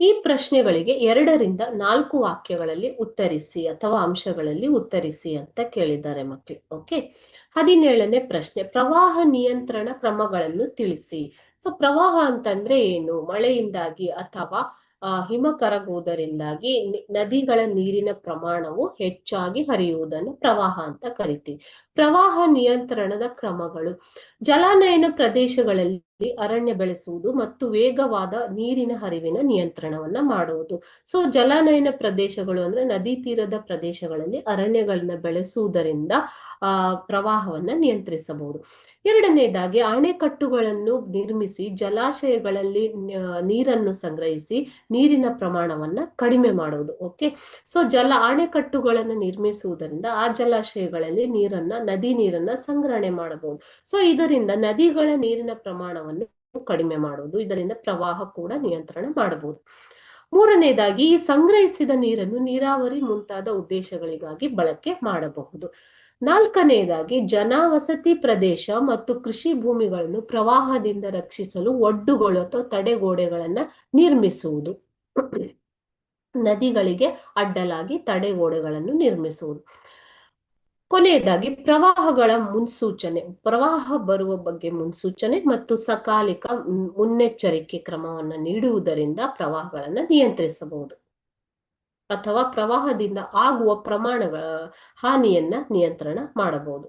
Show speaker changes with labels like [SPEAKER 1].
[SPEAKER 1] ಈ ಪ್ರಶ್ನೆಗಳಿಗೆ 2 ರಿಂದ 4 ವಾಕ್ಯಗಳಲ್ಲಿ ಉತ್ತರಿಸಿ ಅಥವಾ ಅಂಶಗಳಲ್ಲಿ ಉತ್ತರಿಸಿ ಅಂತ ಕೇಳಿದ್ದಾರೆ ಮಕ್ಕಳು. ಓಕೆ. 17ನೇ ಪ್ರಶ್ನೆ, ಪ್ರವಾಹ ನಿಯಂತ್ರಣ ಕ್ರಮಗಳನ್ನು ತಿಳಿಸಿ. ಸೊ ಪ್ರವಾಹ ಅಂತಂದ್ರೆ ಏನು? ಮಳೆಯಿಂದಾಗಿ ಅಥವಾ ಹಿಮ ಕರಗುವುದರಿಂದಾಗಿ ನದಿಗಳ ನೀರಿನ ಪ್ರಮಾಣವು ಹೆಚ್ಚಾಗಿ ಹರಿಯುವುದನ್ನು ಪ್ರವಾಹ ಅಂತ ಕರಿತೀವಿ. ಪ್ರವಾಹ ನಿಯಂತ್ರಣದ ಕ್ರಮಗಳು: ಜಲಾನಯನ ಪ್ರದೇಶಗಳಲ್ಲಿ ಅರಣ್ಯ ಬೆಳೆಸುವುದು ಮತ್ತು ವೇಗವಾದ ನೀರಿನ ಹರಿವಿನ ನಿಯಂತ್ರಣವನ್ನ ಮಾಡುವುದು. ಸೊ ಜಲಾನಯನ ಪ್ರದೇಶಗಳು ಅಂದ್ರೆ ನದಿ ತೀರದ ಪ್ರದೇಶಗಳಲ್ಲಿ ಅರಣ್ಯಗಳನ್ನ ಬೆಳೆಸುವುದರಿಂದ ಪ್ರವಾಹವನ್ನ ನಿಯಂತ್ರಿಸಬಹುದು. ಎರಡನೇದಾಗಿ, ಅಣೆಕಟ್ಟುಗಳನ್ನು ನಿರ್ಮಿಸಿ ಜಲಾಶಯಗಳಲ್ಲಿ ನೀರನ್ನು ಸಂಗ್ರಹಿಸಿ ನೀರಿನ ಪ್ರಮಾಣವನ್ನ ಕಡಿಮೆ ಮಾಡುವುದು. ಓಕೆ. ಸೊ ಅಣೆಕಟ್ಟುಗಳನ್ನು ನಿರ್ಮಿಸುವುದರಿಂದ ಆ ಜಲಾಶಯಗಳಲ್ಲಿ ನದಿ ನೀರನ್ನ ಸಂಗ್ರಹಣೆ ಮಾಡಬಹುದು. ಸೊ ಇದರಿಂದ ನದಿಗಳ ನೀರಿನ ಪ್ರಮಾಣವನ್ನು ಕಡಿಮೆ ಮಾಡುವುದು, ಇದರಿಂದ ಪ್ರವಾಹ ಕೂಡ ನಿಯಂತ್ರಣ ಮಾಡಬಹುದು. ಮೂರನೇದಾಗಿ, ಈ ಸಂಗ್ರಹಿಸಿದ ನೀರನ್ನು ನೀರಾವರಿ ಮುಂತಾದ ಉದ್ದೇಶಗಳಿಗಾಗಿ ಬಳಕೆ ಮಾಡಬಹುದು. ನಾಲ್ಕನೇದಾಗಿ, ಜನವಸತಿ ಪ್ರದೇಶ ಮತ್ತು ಕೃಷಿ ಭೂಮಿಗಳನ್ನು ಪ್ರವಾಹದಿಂದ ರಕ್ಷಿಸಲು ಒಡ್ಡುಗಳು ಅಥವಾ ತಡೆಗೋಡೆಗಳನ್ನ ನಿರ್ಮಿಸುವುದು. ನದಿಗಳಿಗೆ ಅಡ್ಡಲಾಗಿ ತಡೆಗೋಡೆಗಳನ್ನು ನಿರ್ಮಿಸುವುದು. ಕೊನೆಯದಾಗಿ, ಪ್ರವಾಹಗಳ ಮುನ್ಸೂಚನೆ, ಪ್ರವಾಹ ಬರುವ ಬಗ್ಗೆ ಮುನ್ಸೂಚನೆ ಮತ್ತು ಸಕಾಲಿಕ ಮುನ್ನೆಚ್ಚರಿಕೆ ಕ್ರಮವನ್ನು ನೀಡುವುದರಿಂದ ಪ್ರವಾಹಗಳನ್ನ ನಿಯಂತ್ರಿಸಬಹುದು ಅಥವಾ ಪ್ರವಾಹದಿಂದ ಆಗುವ ಹಾನಿಯನ್ನ ನಿಯಂತ್ರಣ ಮಾಡಬಹುದು.